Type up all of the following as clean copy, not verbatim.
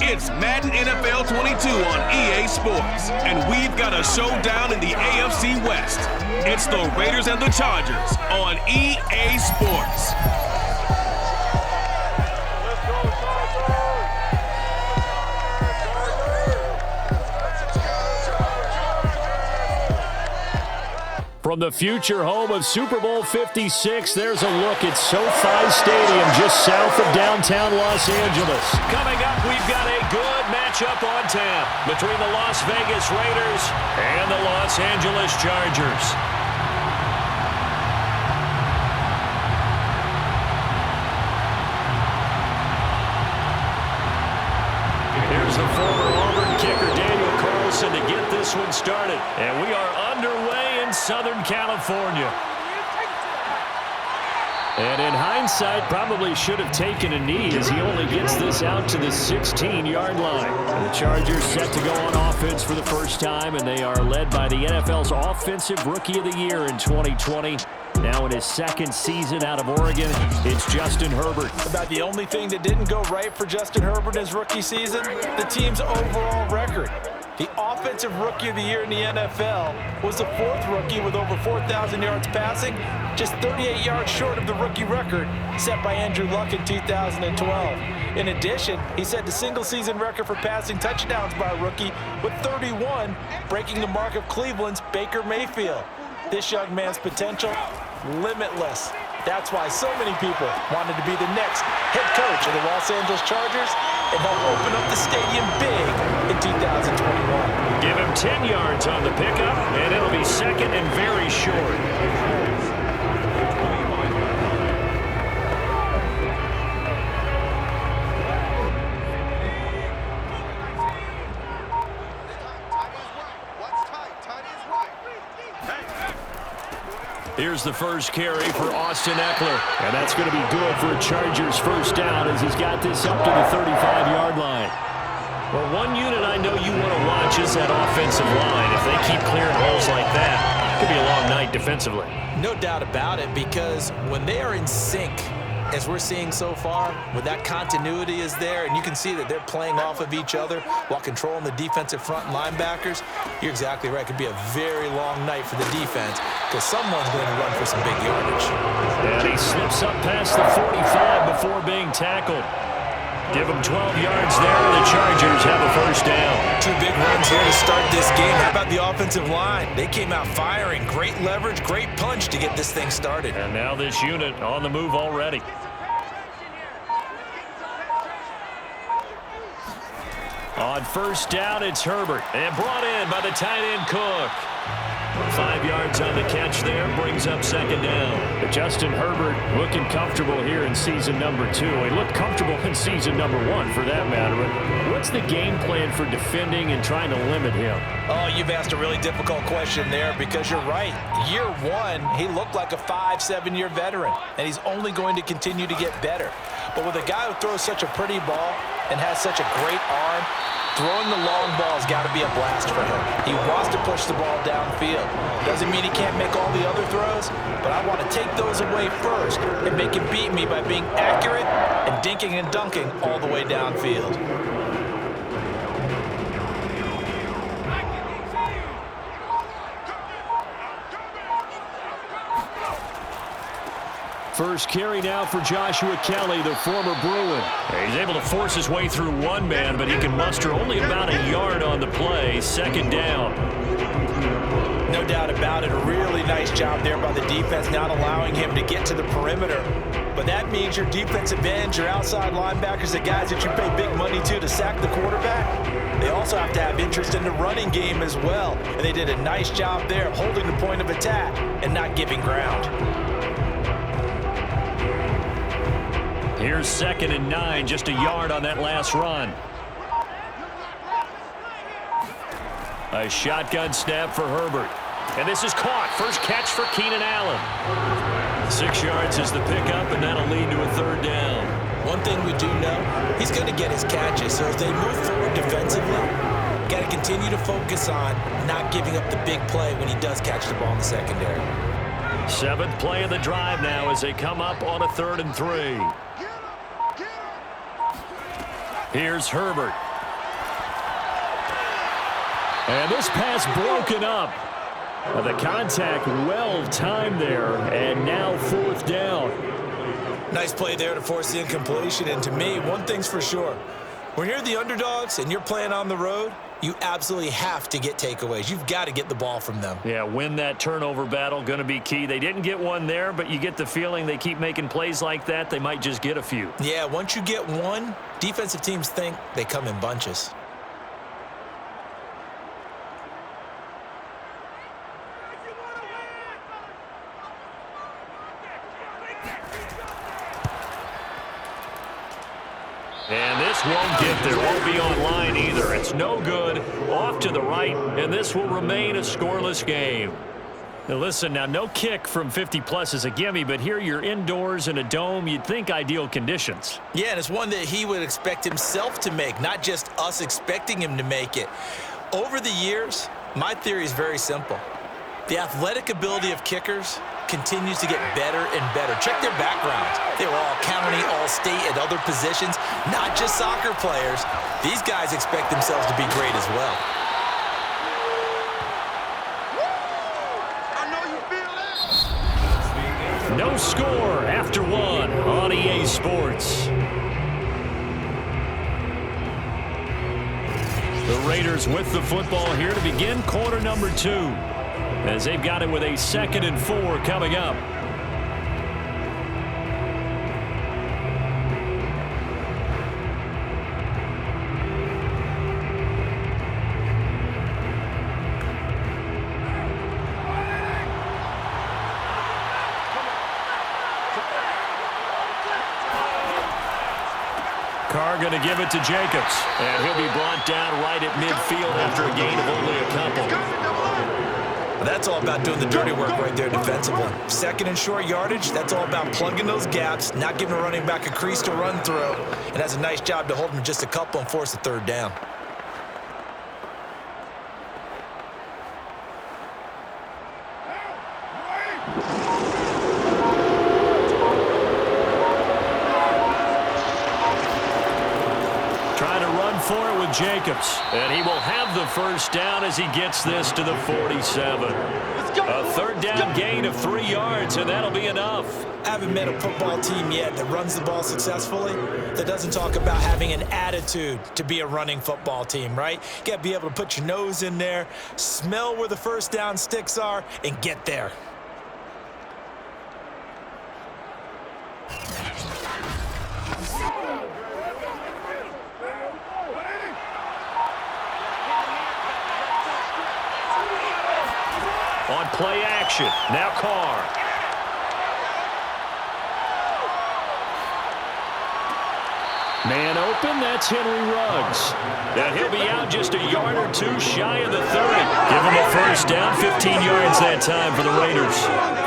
It's Madden NFL 22 on EA Sports, and we've got a showdown in the AFC West. It's the Raiders and the Chargers on EA Sports. From the future home of Super Bowl 56, there's a look at SoFi Stadium just south of downtown Los Angeles. Coming up, we've got a good matchup on tap between the Las Vegas Raiders and the Los Angeles Chargers. Here's the former Auburn kicker, Daniel Carlson, to get this one started. And we are underway in Southern California. And in hindsight, probably should have taken a knee as he only gets this out to the 16-yard line. And the Chargers set to go on offense for the first time, and they are led by the NFL's Offensive Rookie of the Year in 2020. Now in his second season out of Oregon, it's Justin Herbert. About the only thing that didn't go right for Justin Herbert in his rookie season, the team's overall record. The Offensive Rookie of the Year in the NFL was the fourth rookie with over 4,000 yards passing, just 38 yards short of the rookie record set by Andrew Luck in 2012. In addition, he set the single-season record for passing touchdowns by a rookie with 31, breaking the mark of Cleveland's Baker Mayfield. This young man's potential, limitless. That's why so many people wanted to be the next head coach of the Los Angeles Chargers and help open up the stadium big in 2021. Give him 10 yards on the pickup, and it'll be second and very short. Here's the first carry for Austin Eckler. And that's going to be good for a Chargers first down as he's got this up to the 35-yard line. Well, one unit I know you want to watch is that offensive line. If they keep clearing holes like that, it could be a long night defensively. No doubt about it, because when they are in sync, as we're seeing so far, when that continuity is there, and you can see that they're playing off of each other while controlling the defensive front linebackers, you're exactly right. It could be a very long night for the defense because someone's going to run for some big yardage. And he slips up past the 45 before being tackled. Give him 12 yards there, and the Chargers have a first down. Two big runs here to start this game. How about the offensive line? They came out firing. Great leverage, great punch to get this thing started. And now this unit on the move already. On first down, it's Herbert. And brought in by the tight end Cook. 5 yards on the catch there, brings up second down. But Justin Herbert looking comfortable here in season number 2. He looked comfortable in season number 1, for that matter. What's the game plan for defending and trying to limit him? Oh, you've asked a really difficult question there because you're right. Year 1, he looked like a 5-7-year veteran, and he's only going to continue to get better. But with a guy who throws such a pretty ball and has such a great arm, throwing the long ball has got to be a blast for him. He wants to push the ball downfield. Doesn't mean he can't make all the other throws, but I want to take those away first and make him beat me by being accurate and dinking and dunking all the way downfield. First carry now for Joshua Kelly, the former Bruin. He's able to force his way through one man, but he can muster only about a yard on the play. Second down. No doubt about it. A really nice job there by the defense, not allowing him to get to the perimeter. But that means your defensive ends, your outside linebackers, the guys that you pay big money to sack the quarterback, they also have to have interest in the running game as well. And they did a nice job there of holding the point of attack and not giving ground. Here's second and 9, just a yard on that last run. A shotgun snap for Herbert. And this is caught. First catch for Keenan Allen. 6 yards is the pickup, and that'll lead to a third down. One thing we do know, he's going to get his catches. So as they move forward defensively, got to continue to focus on not giving up the big play when he does catch the ball in the secondary. 7th play of the drive now as they come up on a 3rd and 3. Here's Herbert. And this pass broken up. The contact well timed there, and now 4th down. Nice play there to force the incompletion. And to me, one thing's for sure. When you're the underdogs and you're playing on the road, you absolutely have to get takeaways. You've got to get the ball from them. Yeah, win that turnover battle, going to be key. They didn't get one there, but you get the feeling they keep making plays like that, they might just get a few. Yeah, once you get one, defensive teams think they come in bunches. And this won't get there. Won't be online either. It's no good. Off to the right, and this will remain a scoreless game. Now listen, now no kick from 50-plus is a gimme, but here you're indoors in a dome. You'd think ideal conditions. Yeah, and it's one that he would expect himself to make, not just us expecting him to make it. Over the years, my theory is very simple. The athletic ability of kickers continues to get better and better. Check their backgrounds. They were all county, all state, at other positions, not just soccer players. These guys expect themselves to be great as well. No score after 1 on EA Sports. The Raiders with the football here to begin quarter number 2. As they've got it with a 2nd and 4 coming up. Carr going to give it to Jacobs. And he'll be brought down right at midfield after a gain of only a couple. That's all about doing the dirty work right there defensively. 2nd and short yardage, that's all about plugging those gaps, not giving a running back a crease to run through, and has a nice job to hold him just a couple and force a 3rd down. Trying to run for it with Jacobs. And he will have the 1st down as he gets this to the 47. A 3rd down gain of 3 yards, and that'll be enough. I haven't met a football team yet that runs the ball successfully that doesn't talk about having an attitude to be a running football team, right? You got to be able to put your nose in there, smell where the 1st down sticks are, and get there. On play action, now Carr. Man open, that's Henry Ruggs. And he'll be out just a yard or 2 shy of the 30. Give him a 1st down, 15 yards that time for the Raiders.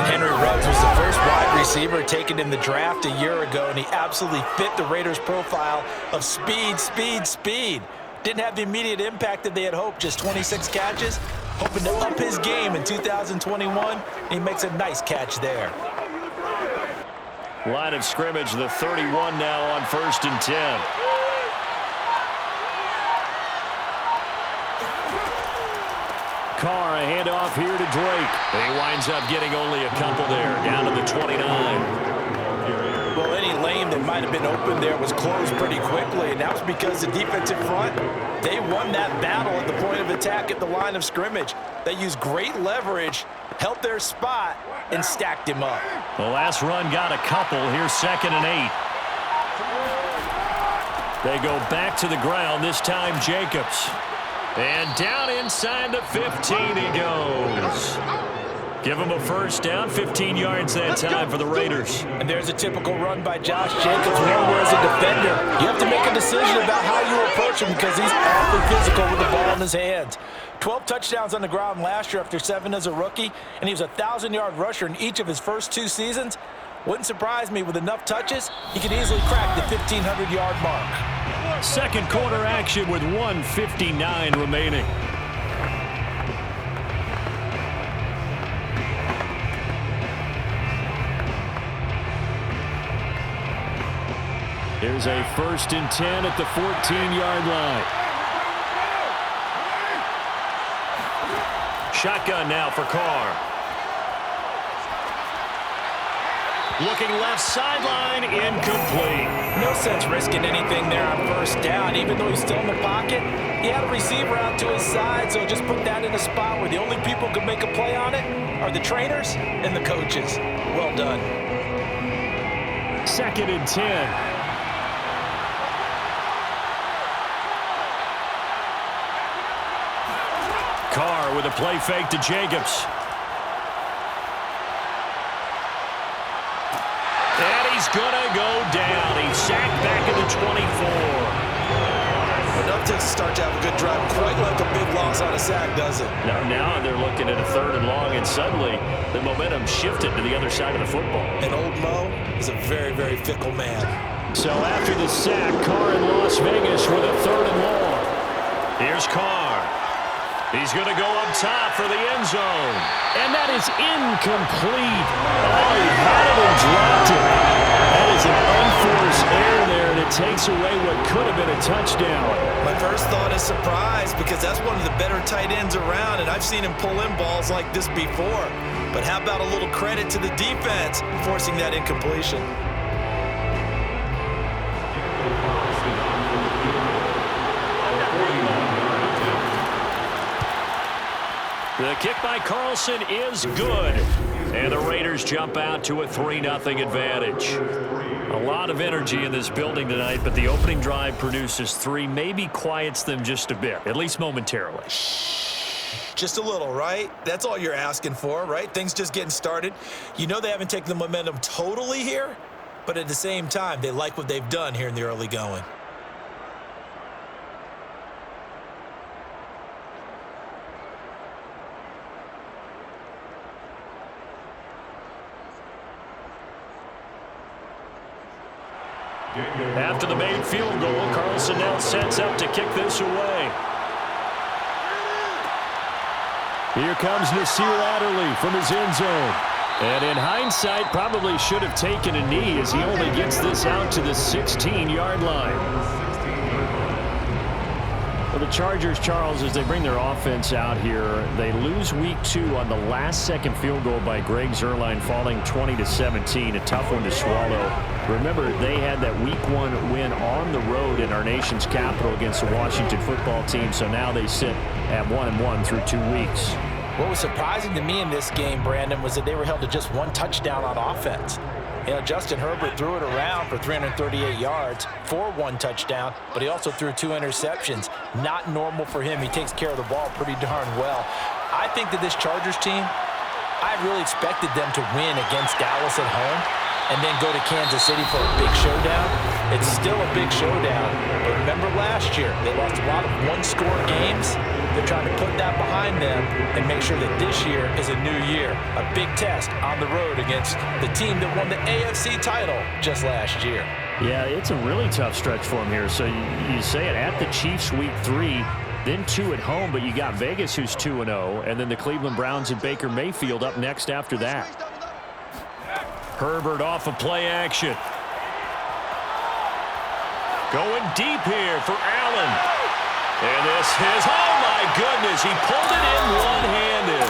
Henry Ruggs was the first wide receiver taken in the draft a year ago, and he absolutely fit the Raiders' profile of speed, speed, speed. Didn't have the immediate impact that they had hoped, just 26 catches. Hoping to up his game in 2021. He makes a nice catch there. Line of scrimmage, the 31 now on 1st and 10. Carr, a handoff here to Drake. He winds up getting only a couple there, down to the 29. Well, any lane that might have been open there was closed pretty quickly, and that was because the defensive front, they won that battle at the point of attack at the line of scrimmage. They used great leverage, held their spot, and stacked him up. The last run got a couple. Here's 2nd and 8. They go back to the ground, this time Jacobs. And down inside the 15 he goes. Give him a 1st down, 15 yards that time for the Raiders. And there's a typical run by Josh Jacobs. Where as a defender, you have to make a decision about how you approach him because he's awfully physical with the ball in his hands. 12 touchdowns on the ground last year after 7 as a rookie, and he was a 1,000-yard rusher in each of his first 2 seasons. Wouldn't surprise me with enough touches, he could easily crack the 1,500-yard mark. 2nd quarter action with 1:59 remaining. Here's a 1st and 10 at the 14-yard line. Shotgun now for Carr. Looking left sideline, incomplete. No sense risking anything there on first down. Even though he's still in the pocket, he had a receiver out to his side, so just put that in a spot where the only people who can make a play on it are the trainers and the coaches. Well done. 2nd and 10. Carr with a play fake to Jacobs. And he's going to go down. He's sacked back at the 24. Enough to start to have a good drive. Quite like a big loss on a sack, does it? Now they're looking at a 3rd and long, and suddenly the momentum shifted to the other side of the football. And old Mo is a very, very fickle man. So after the sack, Carr in Las Vegas with a 3rd and long. Here's Carr. He's going to go up top for the end zone. And that is incomplete. Oh, he had it and dropped it. That is an unforced error there, and it takes away what could have been a touchdown. My first thought is surprise, because that's one of the better tight ends around, and I've seen him pull in balls like this before. But how about a little credit to the defense forcing that incompletion? The kick by Carlson is good. And the Raiders jump out to a 3-0 advantage. A lot of energy in this building tonight, but the opening drive produces 3, maybe quiets them just a bit, at least momentarily. Just a little, right? That's all you're asking for, right? Things just getting started. You know they haven't taken the momentum totally here, but at the same time, they like what they've done here in the early going. After the made field goal, Carlson now sets up to kick this away. Here comes Nasir Adderley from his end zone. And in hindsight, probably should have taken a knee as he only gets this out to the 16-yard line. Well, the Chargers, Charles, as they bring their offense out here, they lose week 2 on the last-second field goal by Greg Zuerlein, falling 20-17, a tough one to swallow. Remember, they had that week 1 win on the road in our nation's capital against the Washington football team, so now they sit at 1-1 through 2 weeks. What was surprising to me in this game, Brandon, was that they were held to just 1 touchdown on offense. You know, Justin Herbert threw it around for 338 yards for 1 touchdown, but he also threw 2 interceptions. Not normal for him. He takes care of the ball pretty darn well. I think that this Chargers team, I really expected them to win against Dallas at home and then go to Kansas City for a big showdown. It's still a big showdown, but remember last year, they lost a lot of one-score games. They're trying to put that behind them and make sure that this year is a new year. A big test on the road against the team that won the AFC title just last year. Yeah, it's a really tough stretch for them here. So you say it at the Chiefs week 3, then 2 at home, but you got Vegas who's 2-0, and then the Cleveland Browns and Baker Mayfield up next after that. Herbert off of play action. Going deep here for Allen. And this is, oh my goodness, he pulled it in one-handed.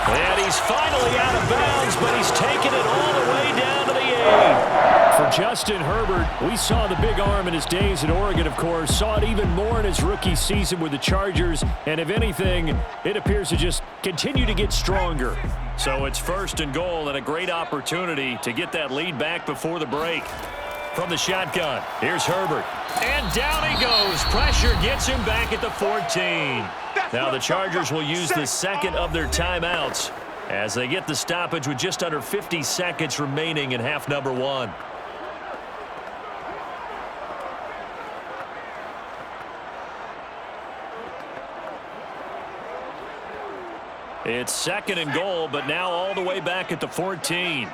And he's finally out of bounds, but he's taken it all the way down to the 8. For Justin Herbert, we saw the big arm in his days at Oregon, of course. Saw it even more in his rookie season with the Chargers. And if anything, it appears to just continue to get stronger. So it's 1st and goal and a great opportunity to get that lead back before the break. From the shotgun, here's Herbert. And down he goes. Pressure gets him back at the 14. Now the Chargers will use the 2nd of their timeouts as they get the stoppage with just under 50 seconds remaining in half number 1. It's 2nd and goal, but now all the way back at the 14.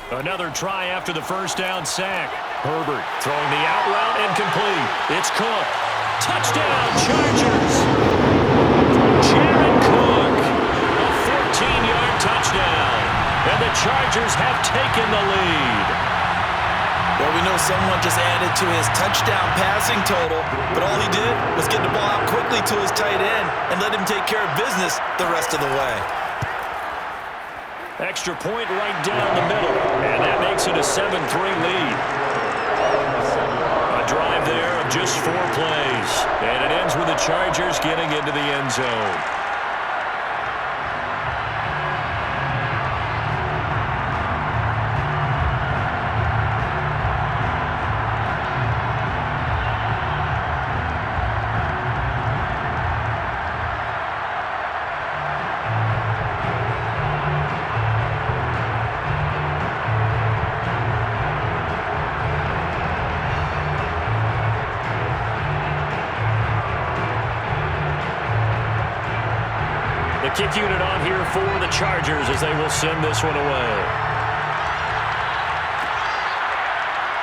Another try after the first down sack. Herbert throwing the out route incomplete. It's Cook. Touchdown, Chargers. Jared Cook. A 14-yard touchdown. And the Chargers have taken the lead. Well, we know someone just added to his touchdown passing total, but all he did was get the ball out quickly to his tight end and let him take care of business the rest of the way. Extra point right down the middle, and that makes it a 7-3 lead. A drive there of just 4 plays, and it ends with the Chargers getting into the end zone. Kick unit on here for the Chargers as they will send this one away.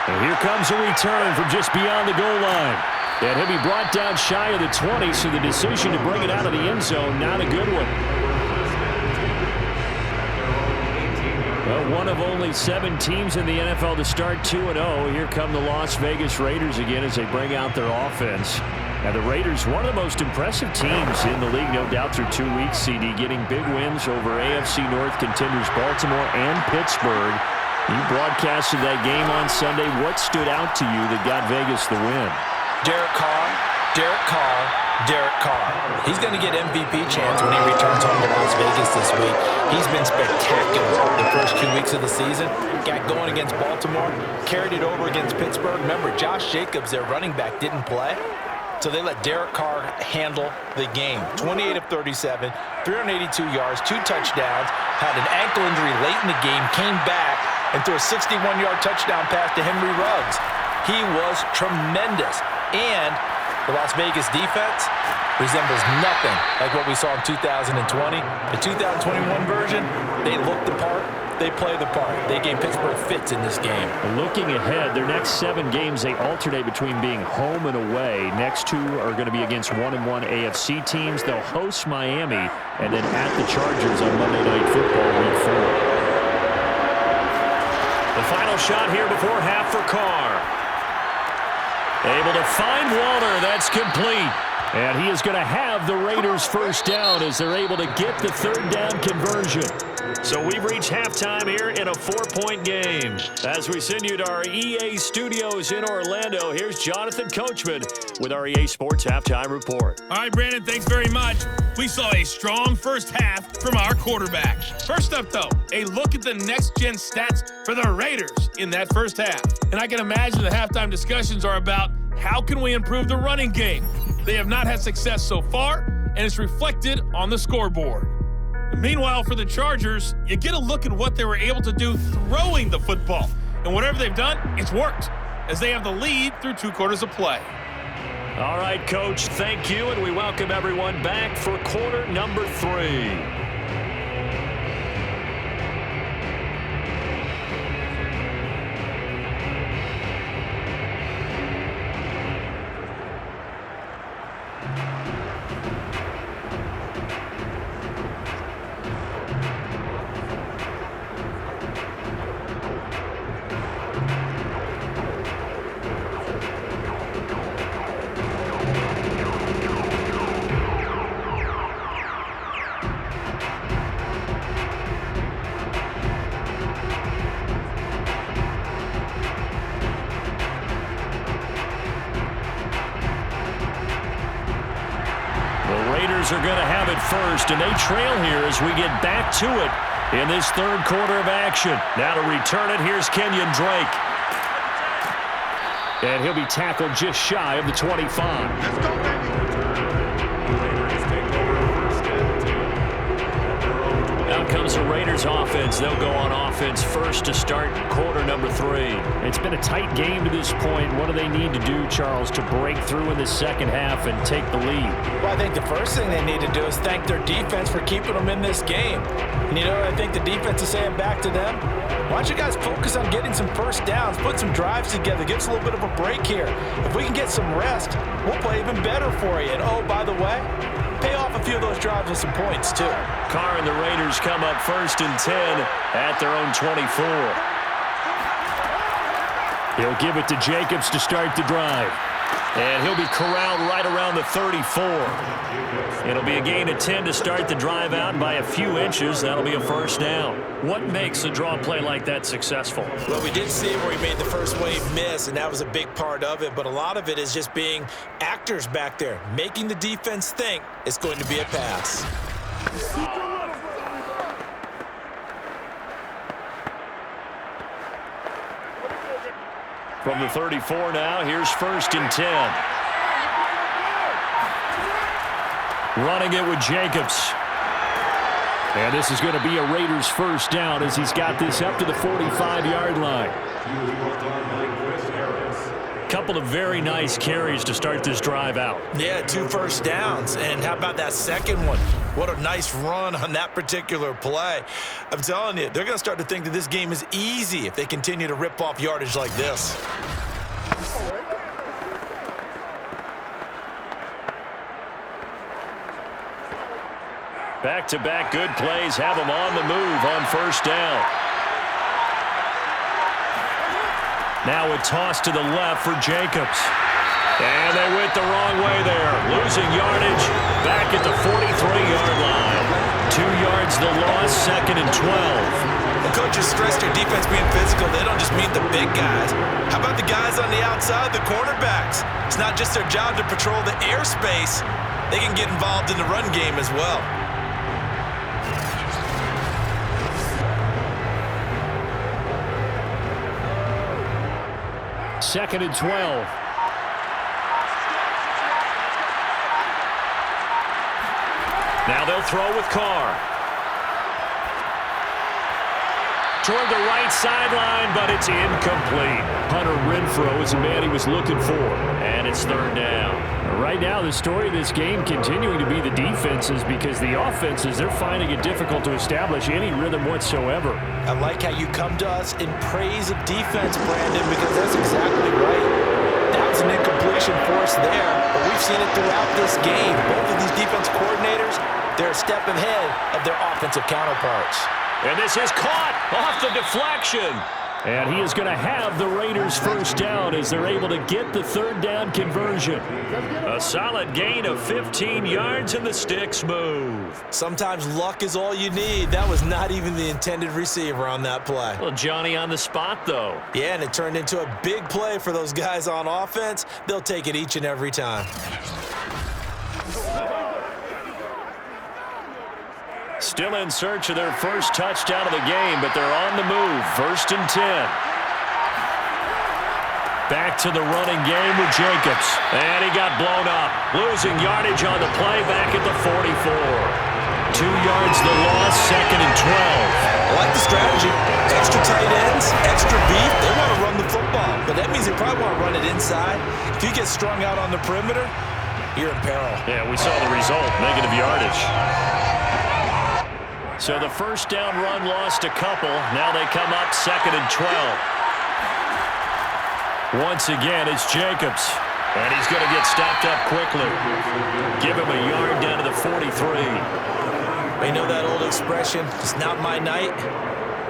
And here comes a return from just beyond the goal line. And he'll be brought down shy of the 20, so the decision to bring it out of the end zone, not a good one. Well, one of only 7 teams in the NFL to start 2-0. Here come the Las Vegas Raiders again as they bring out their offense. Now, the Raiders, one of the most impressive teams in the league, no doubt, through 2 weeks, CD, getting big wins over AFC North contenders Baltimore and Pittsburgh. You broadcasted that game on Sunday. What stood out to you that got Vegas the win? Derek Carr, Derek Carr, Derek Carr. He's going to get MVP chance when he returns home to Las Vegas this week. He's been spectacular the first 2 weeks of the season. Got going against Baltimore, carried it over against Pittsburgh. Remember, Josh Jacobs, their running back, didn't play. So they let Derek Carr handle the game. 28 of 37, 382 yards, 2 touchdowns, had an ankle injury late in the game, came back, and threw a 61-yard touchdown pass to Henry Ruggs. He was tremendous. And the Las Vegas defense resembles nothing like what we saw in 2020. The 2021 version, they looked the part. They play the part. They gave Pittsburgh fits in this game. Looking ahead, their next 7 games, they alternate between being home and away. Next 2 are going to be against 1-1 AFC teams. They'll host Miami and then at the Chargers on Monday Night Football Week 4. The final shot here before half for Carr. Able to find Walter. That's complete. And he is going to have the Raiders first down as they're able to get the 3rd down conversion. So we've reached halftime here in a 4-point game. As we send you to our EA studios in Orlando, here's Jonathan Coachman with our EA Sports Halftime Report. All right, Brandon, thanks very much. We saw a strong first half from our quarterback. First up, though, a look at the next-gen stats for the Raiders in that first half. And I can imagine the halftime discussions are about how can we improve the running game. They have not had success so far, and it's reflected on the scoreboard. Meanwhile, for the Chargers, you get a look at what they were able to do throwing the football. And whatever they've done, it's worked, as they have the lead through 2 quarters of play. All right, Coach, thank you, and we welcome everyone back for quarter number 3. Are going to have it first, and they trail here as we get back to it in this 3rd quarter of action. Now to return it, here's Kenyon Drake. And he'll be tackled just shy of the 25. Let's go, baby. Out comes the Raiders offense. They'll go on offense first to start quarter number 3. It's been a tight game to this point. What do they need to do, Charles, to break through in the second half and take the lead? Well, I think the first thing they need to do is thank their defense for keeping them in this game. And you know what I think the defense is saying back to them? Why don't you guys focus on getting some first downs, put some drives together, give us a little bit of a break here. If we can get some rest, we'll play even better for you. And oh, by the way, pay off a few of those drives with some points, too. Carr and the Raiders come up 1st and 10 at their own 24. He'll give it to Jacobs to start the drive. And he'll be corralled right around the 34. It'll be a gain of 10 to start the drive out, and by a few inches, that'll be a first down. What makes a draw play like that successful? Well, we did see where he made the first wave miss, and that was a big part of it, but a lot of it is just being actors back there, making the defense think it's going to be a pass. From the 34 now, here's 1st and 10. Running it with Jacobs. And this is going to be a Raiders first down as he's got this up to the 45-yard line. Couple of very nice carries to start this drive out. Yeah, 2 first downs. And how about that second one? What a nice run on that particular play. I'm telling you, they're going to start to think that this game is easy if they continue to rip off yardage like this. Back-to-back good plays have them on the move on first down. Now a toss to the left for Jacobs. And they went the wrong way there. Losing yardage back at the 43-yard line. 2 yards the loss, 2nd and 12. The coaches stress their defense being physical. They don't just mean the big guys. How about the guys on the outside, the cornerbacks? It's not just their job to patrol the airspace. They can get involved in the run game as well. 2nd and 12. Now they'll throw with Carr. Toward the right sideline, but it's incomplete. Hunter Renfrow is the man he was looking for, and it's 3rd down. Right now, the story of this game continuing to be the defenses, because the offenses, they're finding it difficult to establish any rhythm whatsoever. I like how you come to us in praise of defense, Brandon, because that's exactly right. That was an incompletion for us there, but we've seen it throughout this game. Both of these defense coordinators, they're a step ahead of their offensive counterparts. And this is caught off the deflection. And he is going to have the Raiders first down as they're able to get the 3rd down conversion. A solid gain of 15 yards and the sticks move. Sometimes luck is all you need. That was not even the intended receiver on that play. Well, Johnny on the spot, though. Yeah, and it turned into a big play for those guys on offense. They'll take it each and every time. Still in search of their first touchdown of the game, but they're on the move. 1st and 10. Back to the running game with Jacobs. And he got blown up. Losing yardage on the play back at the 44. 2 yards the loss, 2nd and 12. I like the strategy. Extra tight ends, extra beef. They want to run the football, but that means they probably want to run it inside. If you get strung out on the perimeter, you're in peril. Yeah, we saw the result, negative yardage. So the first down run lost a couple. Now they come up 2nd and 12. Once again, it's Jacobs. And he's going to get stopped up quickly. Give him a yard down to the 43. You know that old expression, it's not my night?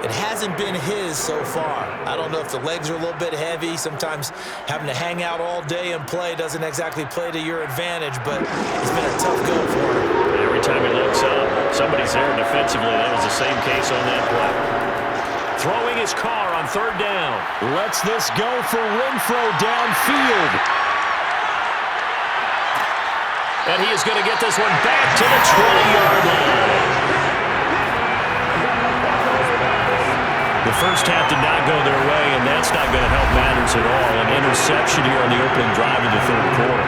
It hasn't been his so far. I don't know if the legs are a little bit heavy. Sometimes having to hang out all day and play doesn't exactly play to your advantage, but it's been a tough go for him. Every time he looks up, somebody's there defensively. That was the same case on that play. Throwing his car on 3rd down. Lets this go for Renfrow downfield. And he is going to get this one back to the 20-yard line. The first half did not go their way, and that's not going to help matters at all. An interception here on the opening drive of the 3rd quarter.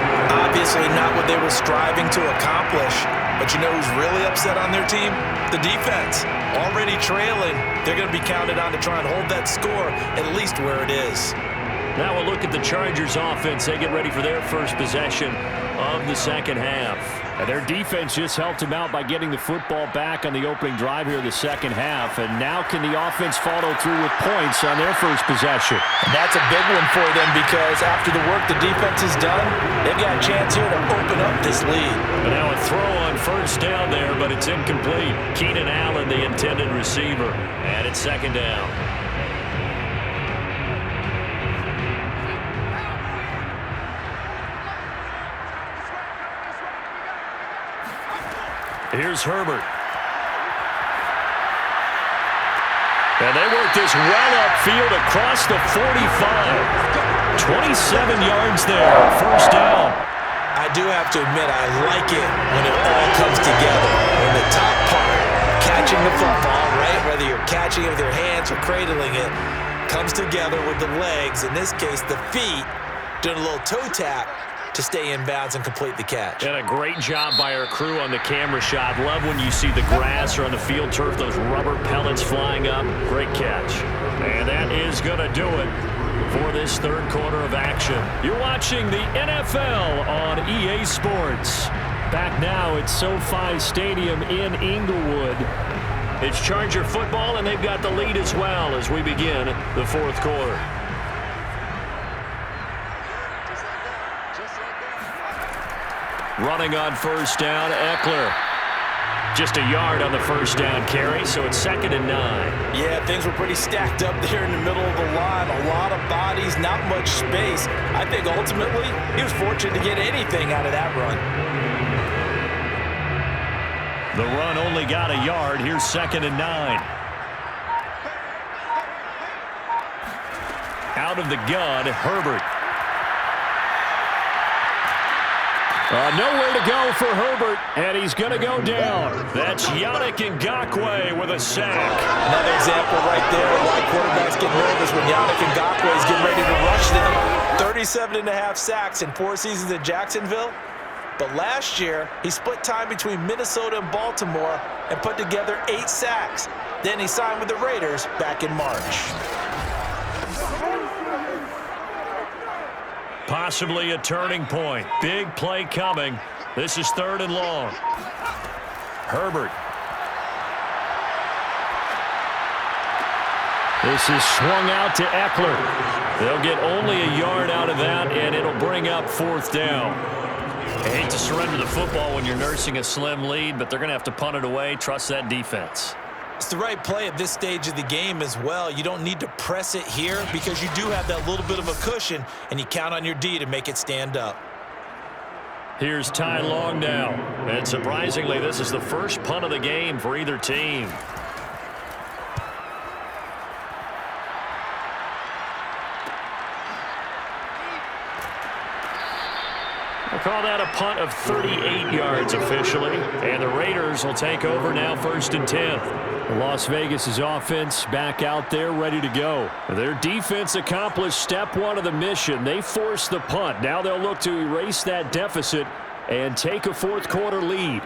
Obviously not what they were striving to accomplish. But you know who's really upset on their team? The defense. Already trailing. They're going to be counted on to try and hold that score at least where it is. Now we'll look at the Chargers offense. They get ready for their first possession of the 2nd half. And their defense just helped them out by getting the football back on the opening drive here in the 2nd half. And now can the offense follow through with points on their first possession? And that's a big one for them because after the work the defense has done, they've got a chance here to open up this lead. But now a throw on first down there, but it's incomplete. Keenan Allen, the intended receiver. And it's 2nd down. Here's Herbert. And they work this well upfield across the 45. 27 yards there, first down. I do have to admit, I like it when it all comes together. When the top part, catching the football, right, whether you're catching it with your hands or cradling it, comes together with the legs, in this case the feet, doing a little toe tap to stay in bounds and complete the catch. And a great job by our crew on the camera shot. Love when you see the grass or on the field turf, those rubber pellets flying up. Great catch. And that is going to do it for this third quarter of action. You're watching the NFL on EA Sports. Back now at SoFi Stadium in Inglewood. It's Charger football, and they've got the lead as well as we begin the fourth quarter. Running on first down, Eckler. Just a yard on the first down carry, so it's 2nd and 9. Yeah, things were pretty stacked up there in the middle of the line. A lot of bodies, not much space. I think ultimately he was fortunate to get anything out of that run. The run only got a yard. Here's 2nd and 9. Out of the gun, Herbert. Nowhere to go for Herbert, and he's going to go down. That's Yannick Ngakoue with a sack. Another example right there of why quarterbacks get nervous when Yannick Ngakoue is getting ready to rush them. 37.5 sacks in 4 seasons in Jacksonville. But last year, he split time between Minnesota and Baltimore and put together 8 sacks. Then he signed with the Raiders back in March. Possibly a turning point. Big play coming. This is 3rd and long. Herbert. This is swung out to Eckler. They'll get only a yard out of that, and it'll bring up 4th down. I hate to surrender the football when you're nursing a slim lead, but they're going to have to punt it away. Trust that defense. It's the right play at this stage of the game as well. You don't need to press it here because you do have that little bit of a cushion, and you count on your D to make it stand up. Here's Ty Long now. And surprisingly, this is the first punt of the game for either team. We'll call that a punt of 38 yards officially. And the Raiders will take over now 1st and 10. Las Vegas' offense back out there ready to go. Their defense accomplished step 1 of the mission. They forced the punt. Now they'll look to erase that deficit and take a fourth quarter lead.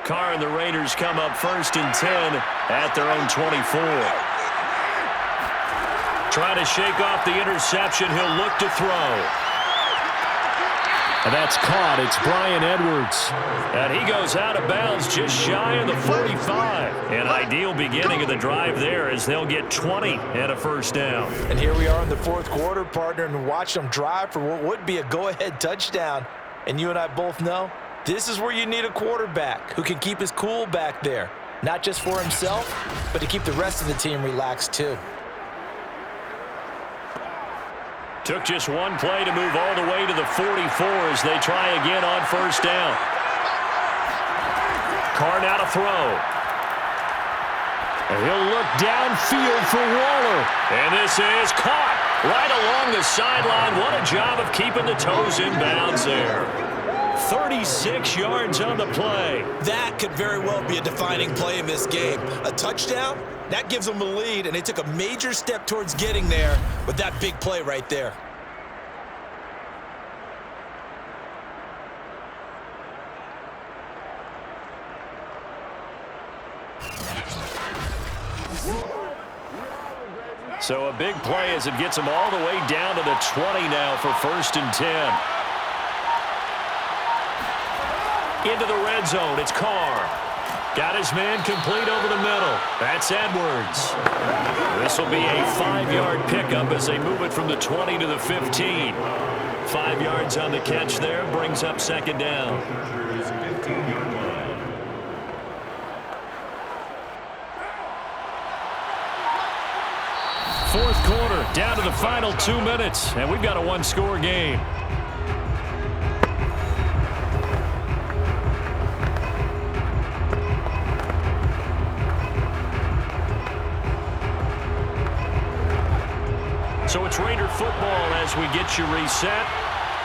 Carr and the Raiders come up 1st and 10 at their own 24. Trying to shake off the interception. He'll look to throw. And that's caught. It's Bryan Edwards. And he goes out of bounds just shy of the 45. An ideal beginning of the drive there as they'll get 20 and a first down. And here we are in the fourth quarter, partner, and watch them drive for what would be a go-ahead touchdown. And you and I both know this is where you need a quarterback who can keep his cool back there. Not just for himself, but to keep the rest of the team relaxed too. Took just one play to move all the way to the 44 as they try again on first down. Carr now to throw. And he'll look downfield for Waller. And this is caught right along the sideline. What a job of keeping the toes in bounds there. 36 yards on the play. That could very well be a defining play in this game. A touchdown, that gives them a lead, and they took a major step towards getting there with that big play right there. So a big play as it gets them all the way down to the 20 now for 1st and 10. Into the red zone, it's Carr. Got his man complete over the middle. That's Edwards. This will be a 5-yard pickup as they move it from the 20 to the 15. 5 yards on the catch there, brings up 2nd down. fourth quarter, down to the final 2 minutes, and we've got a one-score game. So it's Raider football as we get you reset.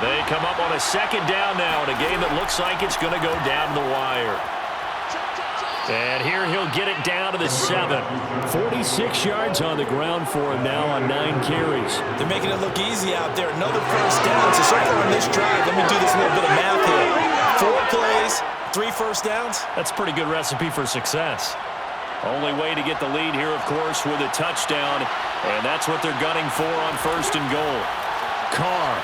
They come up on a second down now in a game that looks like it's going to go down the wire. And here he'll get it down to the 7. 46 yards on the ground for him now on 9 carries. They're making it look easy out there. Another first down. So far on this drive, let me do this little bit of math here. 4 plays, 3 first downs. That's a pretty good recipe for success. Only way to get the lead here, of course, with a touchdown. And that's what they're gunning for on first and goal. Carr.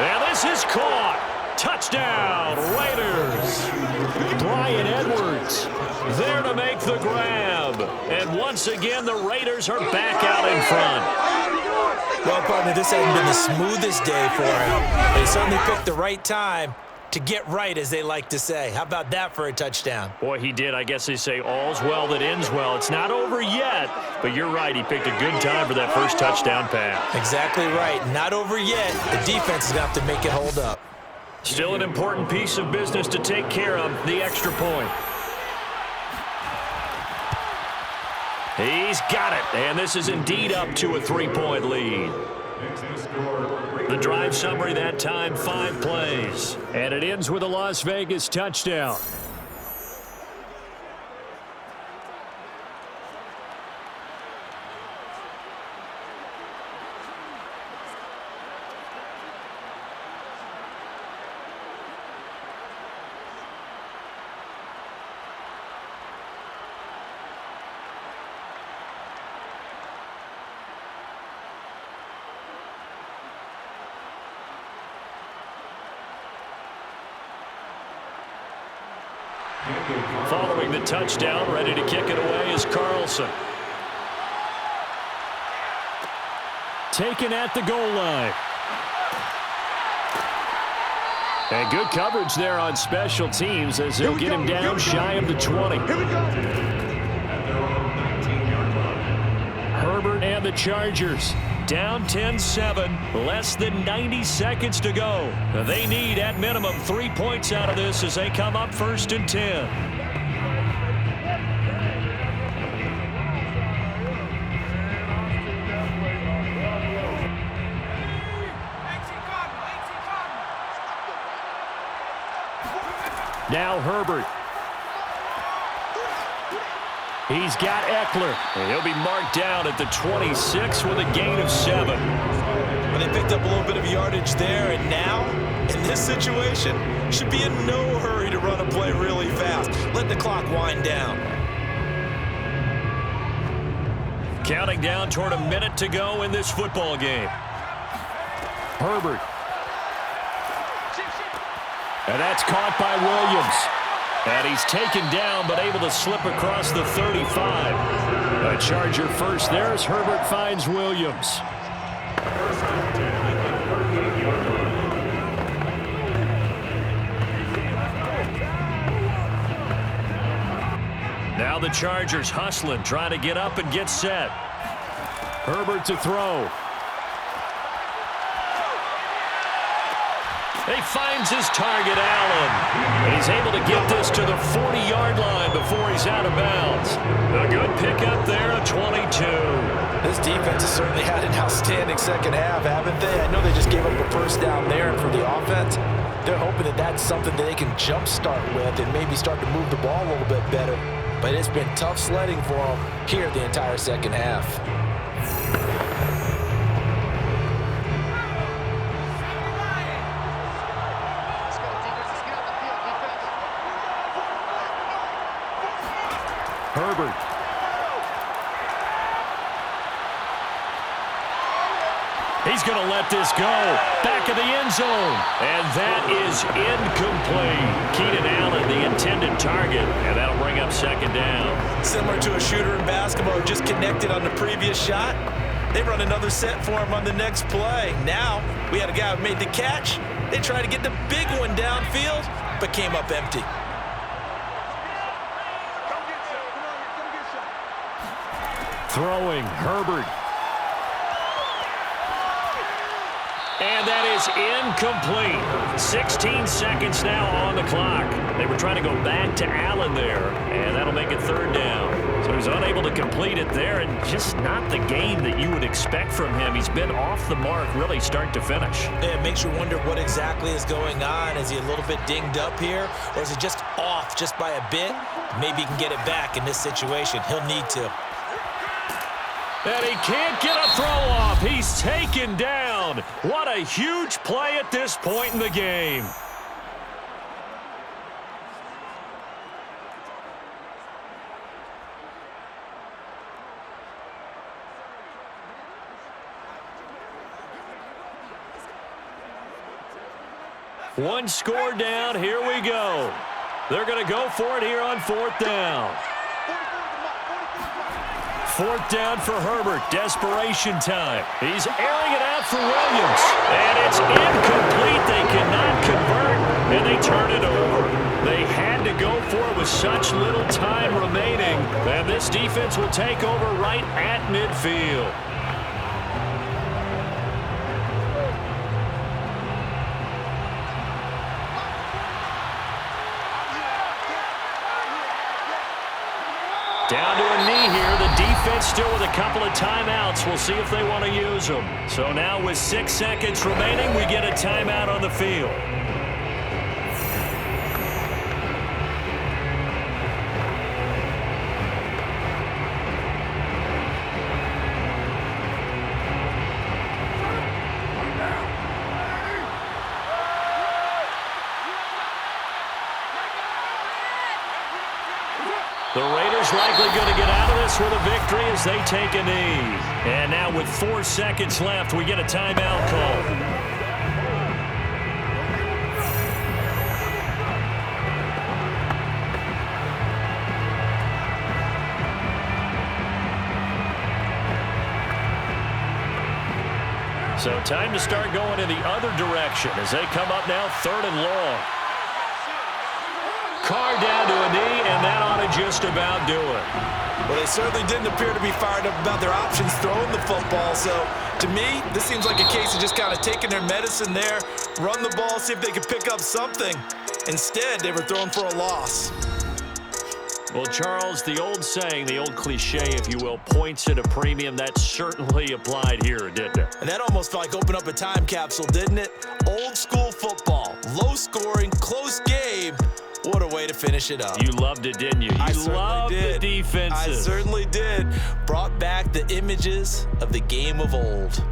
And this is caught. Touchdown, Raiders. Bryan Edwards there to make the grab. And once again, the Raiders are back out in front. Well, partner, this hasn't been the smoothest day for him. They certainly picked the right time to get right, as they like to say. How about that for a touchdown? Boy, he did. I guess they say all's well that ends well. It's not over yet, but you're right. He picked a good time for that first touchdown pass. Exactly right. Not over yet. The defense is going to have to make it hold up. Still an important piece of business to take care of, the extra point. He's got it, and this is indeed up to a 3-point lead. The drive summary that time, 5 plays. And it ends with a Las Vegas touchdown. Following the touchdown, ready to kick it away is Carlson. Taken at the goal line. And good coverage there on special teams as they'll get him down shy of the 20. Herbert and the Chargers down 10-7, less than 90 seconds to go. They need at minimum 3 points out of this as they come up first and 10. Now Herbert. He's got Eckler. And he'll be marked down at the 26 with a gain of 7. Well, they picked up a little bit of yardage there, and now, in this situation, should be in no hurry to run a play really fast. Let the clock wind down. Counting down toward a minute to go in this football game. Herbert. And that's caught by Williams. And he's taken down, but able to slip across the 35. A Charger first there as Herbert finds Williams. Now the Chargers hustling, trying to get up and get set. Herbert to throw. He finds his target, Allen. And he's able to get this to the 40-yard line before he's out of bounds. A good pickup there, a 22. This defense has certainly had an outstanding second half, haven't they? I know they just gave up a first down there, and for the offense, they're hoping that that's something that they can jumpstart with and maybe start to move the ball a little bit better. But it's been tough sledding for them here the entire second half. Herbert. He's going to let this go. Back of the end zone. And that is incomplete. Keenan Allen, the intended target. And that'll bring up second down. Similar to a shooter in basketball who just connected on the previous shot. They run another set for him on the next play. Now, we had a guy who made the catch. They tried to get the big one downfield, but came up empty. Throwing, Herbert. And that is incomplete. 16 seconds now on the clock. They were trying to go back to Allen there, and that'll make it 3rd down. So he's unable to complete it there, and just not the game that you would expect from him. He's been off the mark really start to finish. Yeah, it makes you wonder what exactly is going on. Is he a little bit dinged up here, or is he just off just by a bit? Maybe he can get it back in this situation. He'll need to. And he can't get a throw off. He's taken down. What a huge play at this point in the game. One score down. Here we go. They're going to go for it here on 4th down. 4th down for Herbert. Desperation time. He's airing it out for Williams. And it's incomplete. They cannot convert, and they turn it over. They had to go for it with such little time remaining. And this defense will take over right at midfield. Down to a knee here. The defense still with a couple of timeouts. We'll see if they want to use them. So now with 6 seconds remaining, we get a timeout on the field. The Raiders likely going to get out of this with a victory as they take a knee. And now with 4 seconds left, we get a timeout call. So time to start going in the other direction as they come up now 3rd and long. Carr down to a knee, and that ought to just about do it. Well, they certainly didn't appear to be fired up about their options throwing the football. So, to me, this seems like a case of just kind of taking their medicine there, run the ball, see if they can pick up something. Instead, they were throwing for a loss. Well, Charles, the old saying, the old cliche, if you will, points at a premium, that certainly applied here, didn't it? And that almost felt like opened up a time capsule, didn't it? Old school football, low scoring, close game. What a way to finish it up. You loved it, didn't you? You loved the defenses. I certainly did. Brought back the images of the game of old.